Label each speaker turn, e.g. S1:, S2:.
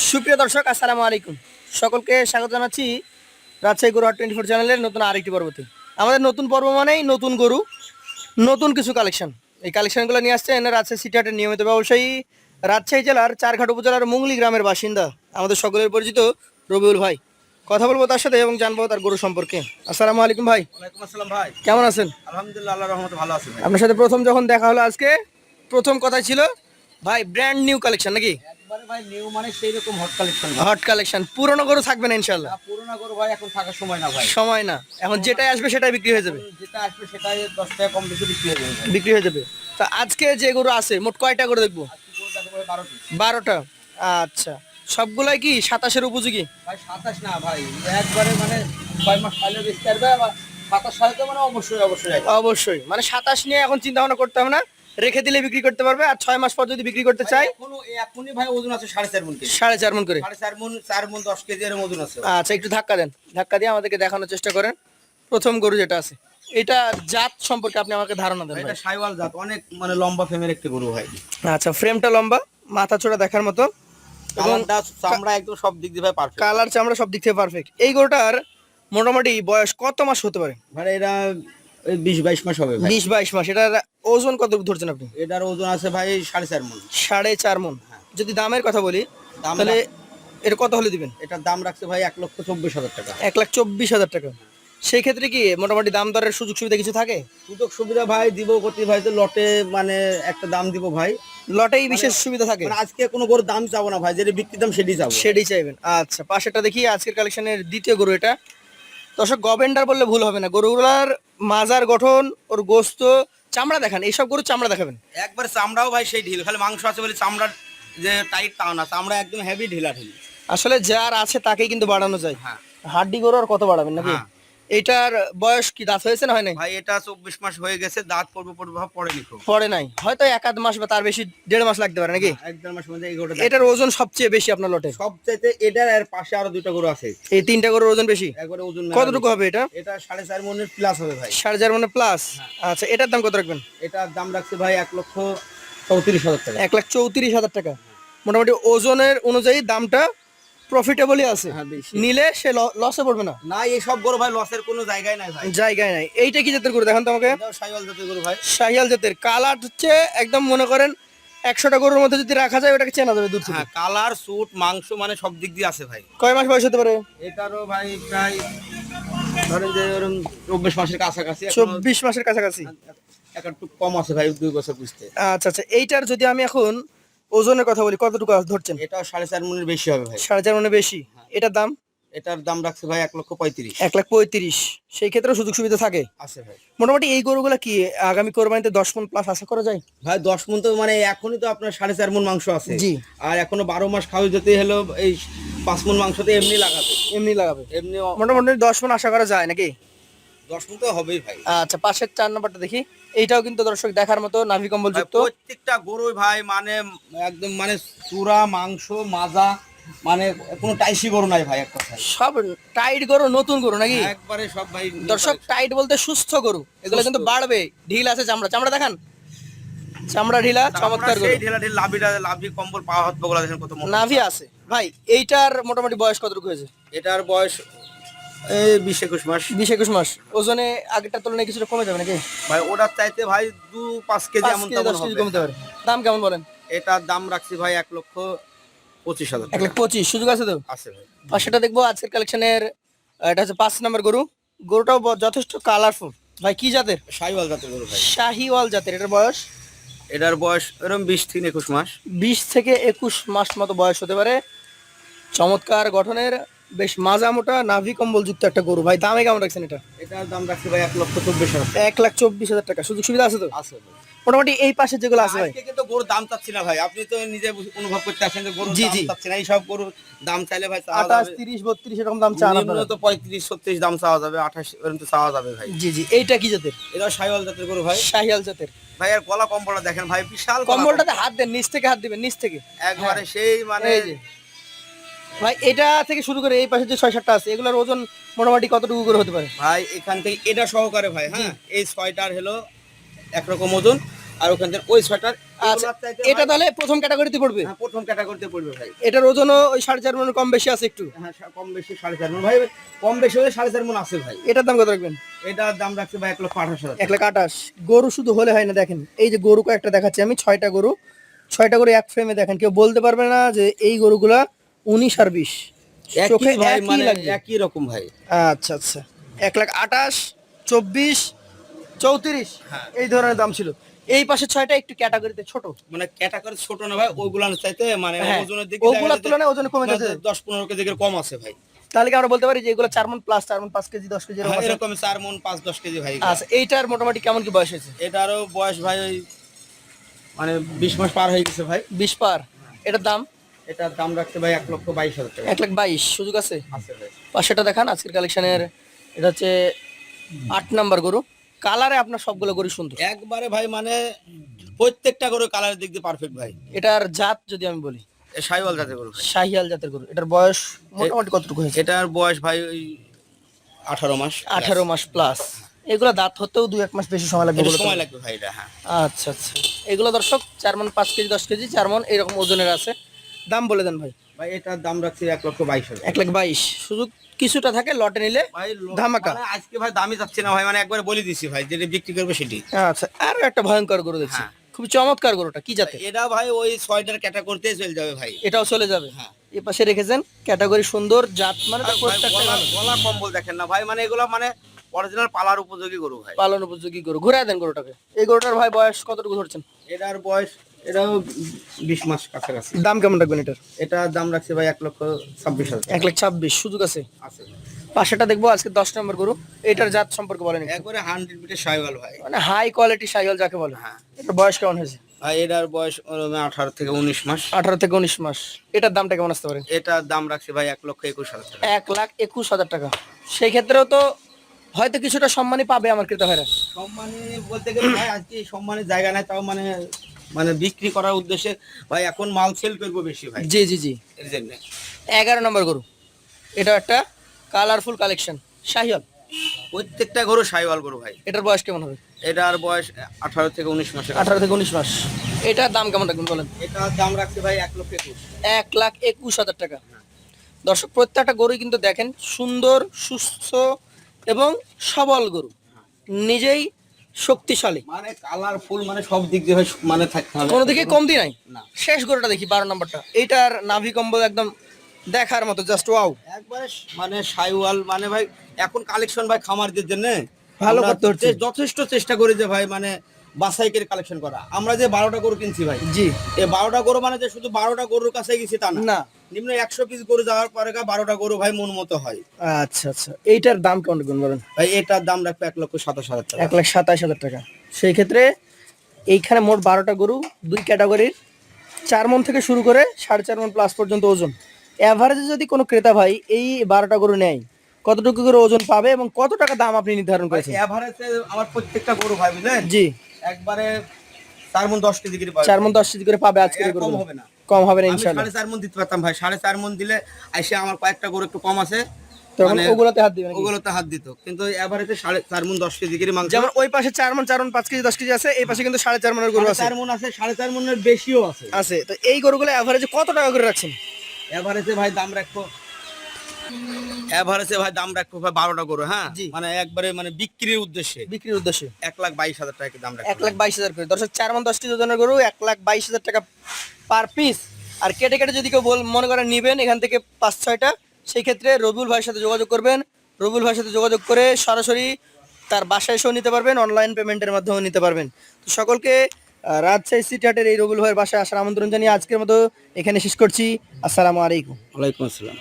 S1: সুপ্রিয় দর্শক আসসালামু আলাইকুম, সকলকে স্বাগত জানাচ্ছি রাজশাহী গরু হাট 24 চ্যানেলের নতুন আরেকটি পর্বতে। আমাদের নতুন পর্ব মানেই নতুন গরু, নতুন কিছু কালেকশন। এই কালেকশনগুলো নিয়ে আসছে এনে রাজশাহী সিটি হাটের নিয়মিত ব্যবসায়ী, রাজশাহী জেলার চারঘাট উপজেলার মুংলি গ্রামের বাসিন্দা, আমাদের সকলের পরিচিত রবিউল ভাই। কথা বলবো তার সাথে এবং জানবো তার গরু সম্পর্কে। আসসালামু আলাইকুম ভাই।
S2: ওয়ালাইকুম আসসালাম ভাই।
S1: কেমন আছেন?
S2: আলহামদুলিল্লাহ, আল্লাহর রহমতে ভালো আছি ভাই।
S1: আপনার সাথে প্রথম যখন দেখা হলো আজকে, প্রথম কথা ছিল ভাই ব্র্যান্ড নিউ কালেকশন নাকি?
S2: একবারে ভাই নিউ মানে সেই রকম হট কালেকশন।
S1: হট কালেকশন, পুরনো গরু থাকবে না ইনশাল্লাহ?
S2: পুরোনো গরু ভাই এখন থাকার সময় না ভাই।
S1: সময় না, এখন যেটাই আসবে সেটাই বিক্রি হয়ে যাবে।
S2: যেটা আসবে সেটাই 10 টাকা কম বেশি বিক্রি হয়ে যাবে ভাই।
S1: বিক্রি হয়ে যাবে। তা আজকে যে গরু আছে মোট কয়টা করে দেখবো?
S2: আজকে গরু দেখো ভাই 12 পিস।
S1: 12টা। আচ্ছা, সবগুলাই কি 27-এর উপযোগী?
S2: ভাই 27 না ভাই, একবারে মানে 6 মাস খাইলে বেচতে পারবে। আবার 27 সালে তো মানে অবশ্যই আসবে।
S1: অবশ্যই, মানে 27 নিয়ে এখন চিন্তা ভাবনা করতে হবে না, রেখে দিলে বিক্রি করতে পারবে। আর 6 মাস পর যদি বিক্রি করতে চাই,
S2: এখনই ভাই ওজন আছে 4.5 মণ কেজি।
S1: 4.5 মণ করে।
S2: 4.5 মণ, 4 মণ 10 কেজি এর ওজন আছে।
S1: আচ্ছা, একটু ধাক্কা দেন, ধাক্কা দিয়ে আমাদেরকে দেখানোর চেষ্টা করেন প্রথম গরু যেটা আছে। এটা জাত সম্পর্কে আপনি আমাকে ধারণা দেন
S2: এটা
S1: ভাই।
S2: সাইওয়াল জাত, অনেক মানে লম্বা ফ্রেমের একটা গরু ভাই।
S1: আচ্ছা, ফ্রেমটা লম্বা, মাথা ছোড়া দেখার মতো, এবং
S2: কালারটা চামড়া একদম সব দিক দিয়ে ভাই পারফেক্ট।
S1: কালার চামড়া সব দিক থেকে পারফেক্ট। এই গরুটার মোটামুটি বয়স কত মাস হতে পারে?
S2: মানে এরা 20-22 মাস হবে ভাই।
S1: 20-22 মাস। এটার ওজন কত ধরছেন আপনি?
S2: এটার ওজন আছে ভাই 4.5 মণ।
S1: 4.5 মণ। যদি দামের কথা বলি
S2: দাম
S1: তাহলে এটা কত হলে দিবেন?
S2: এটার দাম রাখছে ভাই 1,24,000 টাকা।
S1: 1,24,000 টাকা। সেই ক্ষেত্রে কি মোটামুটি দাম দরের সুযোগ সুবিধা কিছু থাকে?
S2: সুযোগ সুবিধা ভাই দিব কতি ভাই, তো লটে মানে একটা দাম দিব ভাই।
S1: লটেই বিশেষ সুবিধা থাকে?
S2: মানে আজকে কোনো গরুর দাম চাবো না ভাই, যেটা বিক্রি দাম সেটাই চাবো।
S1: সেটাই চাইবেন। আচ্ছা, পাশেরটা দেখি, আজকের কালেকশনের দ্বিতীয় গরু এটা। দর্শক, গবেন্ডার বললে ভুল হবে না, গরুগুলার মাজার গঠন, ওর গোস্ত, চামড়া দেখান, এইসব গরু চামড়া দেখাবেন।
S2: একবার চামড়াও ভাই সেই ঢিল, খালি মাংস আছে বলে চামড়া যে টাইট তা না, চামড়া একদম হেভি ঢিলা ঢিল।
S1: আসলে যার আছে তাকেই কিন্তু বাড়ানো যায়।
S2: হ্যাঁ
S1: হাড্ডি গরু আর কত বাড়াবেন নাকি?
S2: হ্যাঁ।
S1: এটার বয়স কি দাঁত হয়েছে না হয় নাই?
S2: ভাই এটা 24 মাস হয়ে গেছে, দাঁত পড়বে ভাব পড়েনি খুব।
S1: পরে নাই, হয়তো 1-8 মাস বা তার বেশি, 1.5 মাস লাগতে পারে নাকি?
S2: 1-1.5 মাস মধ্যে এই গরুটা।
S1: এটার ওজন সবচেয়ে বেশি আপনার লটে?
S2: সবচাইতে এটার আর পাশে আরো দুইটা গরু আছে,
S1: এই 3টা গরুর ওজন বেশি।
S2: একবারে ওজন
S1: কতটুকু হবে এটা?
S2: এটা 4.5 মণের প্লাস হবে ভাই।
S1: 4.5 মানে প্লাস। আচ্ছা, এটার দাম কত রাখবেন?
S2: এটার দাম রাখছে ভাই 1,34,000 টাকা।
S1: 1,34,000 টাকা। মোটামুটি ওজনের অনুযায়ী দামটা প্রফিটেবলই আছে।
S2: হ্যাঁ, বেশি।
S1: নিলে সে লসে পড়বে না।
S2: না, এই সব গরু ভাই লসের কোনো জায়গায় নাই ভাই।
S1: জায়গায় নাই। এইটা কি জাতের গরু দেখান তো আমাকে?
S2: এটাও সাইওয়াল জাতের গরু ভাই।
S1: শাহিয়াল জাতের। কালার হচ্ছে একদম, মনে করেন 100টা গরুর মধ্যে যদি রাখা যায় ওটাকে চেনা যাবে দূর থেকে।
S2: হ্যাঁ, কালার, সুট, মাংস মানে সব দিক দিয়ে আছে ভাই।
S1: কয় মাস বয়স হতে পারে?
S2: এটারও ভাই প্রায় ধরেন যে ওরকম 24 মাসের কাছাকাছি।
S1: 24 মাসের কাছাকাছি।
S2: একটু কম আছে ভাই, 2 বছর বুঝতে।
S1: আচ্ছা আচ্ছা, এইটার যদি আমি এখন ওজনের কথা বলি, কতটুকু ধরছেন?
S2: এটাও 4.5 মণের বেশি হবে ভাই।
S1: 4.5 মানে বেশি। এটার দাম?
S2: এটার দাম রাখছে ভাই 1,35,000।
S1: 1,35,000। সেই ক্ষেত্রে সুযোগ সুবিধা থাকে
S2: আছে ভাই।
S1: মোটামুটি। এই গরুগুলা কি আগামী কোরবানিতে 10 মণ প্লাস আশা করা যায়?
S2: ভাই 10 মণ তো মানে এখনই তো আপনার 4.5 মণ মাংস আছে।
S1: জি।
S2: আর এখনো 12 মাস খাওয়া যেতে হলো এই 5 মণ মাংস তো এমনি লাগাবে।
S1: এমনি লাগাবে।
S2: এমনি
S1: মোটামুটি 10 মণ আশা করা যায় নাকি?
S2: 10 মণ তো হবেই ভাই।
S1: আচ্ছা, পাশের 4 নাম্বারটা দেখি। এইটাও কিন্তু দর্শক দেখার মতো, নাভি কম্বল
S2: ভাই
S1: যুক্ত।
S2: প্রত্যেকটা গরুই ভাই মানে একদম মানে চূড়া, মাংস, মাজা, মানে কোনো টাইসি গরু নাই ভাই এক কথায়।
S1: সব টাইট গরু, নতুন গরু নাকি?
S2: একবারে সব ভাই
S1: দর্শক, টাইট বলতে সুস্থ গরু, এগুলো কিন্তু বাড়বে। ঢিল আছে, চামড়া চামড়া দেখান, চামড়া ঢিলা, চমৎকার গরু।
S2: সেই ঢেলা ঢেলা লাভি কম্বল পাওয়া হাত বগলা দেখেন কত মোটা।
S1: নাভি আছে ভাই। এইটার মোটামুটি বয়স কতটুকু হয়েছে?
S2: এটার বয়স এই 20-21 মাস।
S1: 20-21 মাস। ওজনে আগেরটার তুলনায় কিছুটা কমে যাবে নাকি?
S2: ভাই ওটার চাইতে ভাই 2-5 কেজি
S1: 5
S2: এমন
S1: কেজি
S2: তেমন
S1: 10 কেজি
S2: হবে।
S1: কমতে পারে। দাম কেমন বলেন?
S2: এটার দাম রাখছি ভাই 1,25,000 টাকা।
S1: 1,25,000। সুযোগ আছে তো?
S2: আছে ভাই।
S1: আর সেটা দেখবো আজকের কালেকশনের। এটা হচ্ছে 5 নম্বর গরু। গরুটাও যথেষ্ট কালারফুল। ভাই কি জাতের?
S2: সাইওয়াল জাতের গরু ভাই।
S1: শাহিওয়াল জাতের। এটার বয়স?
S2: এটার বয়স এরকম 20-21 মাস।
S1: 20 থেকে 21 মাস মতো বয়স হতে পারে। চমৎকার গঠনের, বেশ মাজা মোটা, নাভি কম্বল যুক্ত একটা গরু। ভাই দামে কেমন রাখছেন এটা?
S2: এটার দাম রাখছি ভাই 1,24,000 টাকা।
S1: 1,24,000 টাকা। সুযোগ সুবিধা আছে তো?
S2: আছে ভাই।
S1: মোটামুটি এই পাশে যেগুলো আছে ভাই।
S2: আজকে কিন্তু গরুর দাম চাচ্ছি না ভাই, আপনি তো নিজে অনুভব করতে আছেন যে গরুর
S1: জি,
S2: দাম
S1: জি।
S2: চাচ্ছি না। এই সব গরুর দাম চাইলে ভাই চাওয়া
S1: 28,
S2: যাবে
S1: 30, 32 এরকম দাম চান
S2: নিম্ন
S1: আপনারা?
S2: তো 35-36 দাম চাওয়া যাবে, 28 এরকম তো চাওয়া যাবে ভাই।
S1: জি জি। এইটা কি জাতের?
S2: এটা সাইওয়াল জাতের গরু ভাই।
S1: শাহিয়াল জাতের।
S2: ভাই আর গলা কম্বলটা দেখেন ভাই, বিশাল গলা
S1: কম্বলটাতে হাত দেন, নিচ থেকে হাত দিবেন, নিচ থেকে।
S2: কম্বল। একবারে সেই মানে
S1: এই যে ভাই, এটা থেকে শুরু করে এই পাশে যে 6-7টা আছে, এগুলোর ওজন মোটামুটি কতটুকু করে হতে পারে?
S2: ভাই এখান থেকে এটা সহকারে ভাই, হ্যাঁ এই 6টার হলো একরকম ওজন, আর ওখান থেকে ওই 6টার
S1: আচ্ছা, এটা তাহলে প্রথম ক্যাটাগরিতে পড়বে।
S2: হ্যাঁ, প্রথম ক্যাটাগরিতে পড়বে ভাই।
S1: এটার ওজনও ওই 4.5 মণ কম বেশি আছে একটু।
S2: হ্যাঁ, কম বেশি 4.5 মণ ভাই, কম বেশি হলে 4.5 মণ আছে ভাই।
S1: এটার দাম কত রাখবেন?
S2: এটার দাম রাখছে ভাই 1,28,000 টাকা।
S1: 1,28,000। গরু শুধু হলে হয় না, দেখেন এই যে গরু কয়েকটা দেখাচ্ছি আমি, 6টা গরু, 6টা গরু এক ফ্রেমে দেখেন, কেউ বলতে পারবে না যে এই গরুগুলা 19 আর 20 চোখে
S2: একই ভাই,
S1: একই
S2: মানে
S1: লাগবে।
S2: একই রকম ভাই।
S1: আচ্ছা আচ্ছা, 1,28,000, 24, 34
S2: হ্যাঁ।
S1: এই ধরনের দাম ছিল। এই পাশে 6টা একটু ক্যাটাগরিতে ছোট।
S2: মানে ক্যাটাগরি ছোট না ভাই, ওগুলার চাইতে মানে
S1: হ্যাঁ,
S2: ওজনের দিকে
S1: ওগুলার তুলনায় ওজনে কমে গেছে।
S2: 10-15 কেজি করে কম আছে ভাই।
S1: তাহলে কি আমরা বলতে পারি যে এগুলো 4 মণ প্লাস, 4 মণ 5 কেজি 10 কেজি এরকম
S2: হ্যাঁ,
S1: আছে?
S2: এরকম 4 মণ 5-10 কেজি ভাই।
S1: আচ্ছা, এইটার মোটামুটি কেমন কি বয়স হয়েছে?
S2: এটারও বয়স ভাই ওই মানে 20 মাস পার হয়ে গেছে ভাই।
S1: 20 পার। এটার দাম
S2: এটার দাম রাখছে ভাই 1,22,000 টাকা।
S1: 1,22,000 সুযোগ আছে।
S2: আছে ভাই।
S1: পাশেটা দেখান আজকের কালেকশনের। এটা হচ্ছে 8 নাম্বার গরু। কালারে আপনার সবগুলো গরু সুন্দর
S2: একবারে ভাই, মানে প্রত্যেকটা গরু কালারের দিক দিয়ে পারফেক্ট ভাই।
S1: এটার জাত যদি আমি বলি,
S2: শাহিওয়াল জাতের গরু ভাই।
S1: শাহিয়াল জাতের গরু। এটার বয়স মোটামুটি কতটুকু হয়েছে?
S2: এটার বয়স ভাই ওই 18 মাস।
S1: 18 মাস প্লাস। এগুলো দাঁত হতেও 2-1 মাস বেশি সময় লাগবে
S2: একটু
S1: বলে তো।
S2: সময় লাগবে ভাই এটা। হ্যাঁ,
S1: আচ্ছা আচ্ছা, এগুলো দর্শক 4 মণ 5 কেজি 10 কেজি 4 মণ এরকম ওজনের আছে। দাম বলে দেন ভাই।
S2: ভাই এটার দাম রাখছি 1,22,000।
S1: 1,22,000 সুযোগ কিছুটা থাকে, লটে নিলে
S2: ভাই
S1: ধামাকা।
S2: মানে আজকে ভাই দামই যাচ্ছে না ভাই, মানে একবারে বলে দিছি ভাই, যেটা বিক্রি করবে সেটি।
S1: আচ্ছা, আরো একটা ভয়ঙ্কর গরু দেখছি,
S2: হ্যাঁ।
S1: খুব চমৎকার গরুটা কি জাতের?
S2: এটা ভাই ওই 6টার ক্যাটাগরিতে চলে যাবে ভাই।
S1: এটাও চলে যাবে।
S2: হ্যাঁ।
S1: এই পাশে রেখেছেন ক্যাটাগরি সুন্দর জাত, মানে তার
S2: ভাই
S1: প্রত্যেকটা
S2: গলা
S1: ভালো।
S2: গলা কম্বল দেখেন না ভাই, মানে এগুলো মানে অরিজিনাল পালার উপযোগী গরু ভাই।
S1: পালন উপযোগী গরু। ঘুরায় দেন গরুটাকে। এই গরুটার ভাই বয়স কতটুকু ধরছেন?
S2: এটার বয়স এটাও 20 মাস কাছাকাছি।
S1: দাম কেমন রাখবেন এটার?
S2: এটার দাম রাখছে ভাই 1,26,000 টাকা।
S1: 1,26,000 সুযোগ আছে।
S2: আছে ভাই।
S1: পাশেটা দেখবো আজকে 10 নম্বর গরু। এটার জাত সম্পর্কে বলেন একটু।
S2: একবারে 100 মিটার শাহিওয়াল ভাই।
S1: মানে হাই কোয়ালিটি শাহিওয়াল যাকে বলে।
S2: হ্যাঁ।
S1: এটার বয়স কেমন হয়েছে?
S2: ভাই এটার বয়স 18 থেকে 19 মাস।
S1: 18 থেকে 19 মাস। এটার দামটা কেমন আসতে পারে?
S2: এটার দাম রাখছে ভাই 1,21,000 টাকা।
S1: 1,21,000 টাকা। সেই ক্ষেত্রেও তো হয়তো কিছুটা সম্মানই পাবে আমার ক্রেতা ভাইরা।
S2: সম্মানে বলতে গেলে ভাই আজকে সম্মানের জায়গা নাই, তাও মানে মানে বিক্রি করার উদ্দেশ্যে ভাই এখন মাল সেল করবো বেশি ভাই,
S1: জি জি জি।
S2: এর জন্য।
S1: 11 নম্বর গরু। এটা একটা কালারফুল কালেকশন শাহিওয়াল।
S2: প্রত্যেকটা গরু শাহিওয়াল গরু ভাই।
S1: এটার বয়স কেমন হবে?
S2: এটার বয়স 18 থেকে 19 মাসের।
S1: 18 থেকে 19 মাস। এটার দাম কেমন রাখবেন বলেন?
S2: এটার দাম রাখছে ভাই 1,21,000।
S1: 1,21,000 টাকা। দর্শক প্রত্যেকটা গরুই কিন্তু দেখেন সুন্দর, সুস্থ এবং সবল গরু, নিজেই শক্তিশালী,
S2: মানে কালারফুল, মানে সব দিক দিয়ে ভাই মানে থাকতে হবে।
S1: কোনো দিকে কমতি নাই।
S2: না।
S1: শেষ গরুটা দেখি 12 নম্বরটা। এইটার নাভি কম্বল একদম দেখার মতো, জাস্ট ওয়াও।
S2: একবারে মানে শাহিওয়াল, মানে ভাই এখন কালেকশন ভাই খামারদের জন্য
S1: ভালো
S2: আমরা
S1: করতে হচ্ছে।
S2: যথেষ্ট চেষ্টা করি যে ভাই মানে বাছাই করে কালেকশন করা। আমরা যে 12টা গরু কিনছি ভাই,
S1: জি।
S2: এই 12টা গরু মানে যে শুধু 12টা গরুর কাছে গেছি তা না,
S1: না।
S2: নিম্ন 100 পিস গরু যাওয়ার পরে 12টা গরু ভাই মন মতো হয়।
S1: আচ্ছা আচ্ছা, এইটার দাম কেমন রাখবেন বলেন?
S2: ভাই এটার দাম রাখবে 1,27,000 টাকা।
S1: 1,27,000 টাকা। সেই ক্ষেত্রে এইখানে মোট 12টা গরু, 2 ক্যাটাগরির, 4 মণ থেকে শুরু করে 4.5 মণ প্লাস পর্যন্ত ওজন। এভারেজে যদি কোনো ক্রেতা ভাই এই 12টা গরু নেয়, কতটুকু করে ওজন পাবে এবং কত টাকা দাম আপনি নির্ধারণ করেছেন?
S2: এভারেজে আমার প্রত্যেকটা গরু ভাই বুঝলেন,
S1: জি।
S2: একবারে 4 মণ 10 কেজি করে পাবে।
S1: 4 মণ 10 কেজি করে পাবে আজকের
S2: এর
S1: গরু।
S2: কম হবে না।
S1: কম হবে না
S2: আমি
S1: ইনশাআল্লাহ।
S2: 4.5 মণ দিতে পারতাম ভাই, 4.5 মণ দিলে আইসে আমার কয়েকটা গরু একটু কম আছে,
S1: তখন
S2: মানে
S1: ওগুলোতে হাত দিবেন নাকি?
S2: ওগুলোতে হাত দিত, কিন্তু এভারেজে 4.5 মণ 10 কেজি করে মাংস।
S1: যেমন ওই পাশে 4 মণ 4 মণ 5 কেজি 10 কেজি আছে, এই পাশে কিন্তু 4.5 মণের গরু আছে।
S2: 4 মণ আছে, 4.5 মণের বেশিও আছে।
S1: আছে। তো এই গরুগুলো এভারেজে কত টাকা করে রাখছেন?
S2: এভারেজে ভাই দাম রাখবো, এভারেজে ভাই দাম রাখবো ভাই 12টা গরু। হ্যাঁ,
S1: জি।
S2: মানে একবারে মানে বিক্রির উদ্দেশ্যে
S1: বিক্রির উদ্দেশ্যে
S2: 1,22,000 টাকা দাম রাখবো।
S1: 1,22,000 করে। দর্শক 4 মণ 10 কেজি ওজনের গরু 1,22,000 টাকা পার পিস। আর কেটে কেটে যদি কেউ মনে করেন নিবেন এখান থেকে 5-6টা, সেই ক্ষেত্রে রবিউল ভাইয়ের সাথে যোগাযোগ করবেন। রবিউল ভাইয়ের সাথে যোগাযোগ করে সরাসরি তার বাসায় এসেও নিতে পারবেন, অনলাইন পেমেন্টের মাধ্যমেও নিতে পারবেন। তো সকলকে রাজশাহী সিটি হাটের এই রবিউল ভাইয়ের বাসায় আসার আমন্ত্রণ জানিয়ে আজকের মতো এখানে শেষ করছি। আসসালামু আলাইকুম।
S2: ওয়ালাইকুম আসসালাম।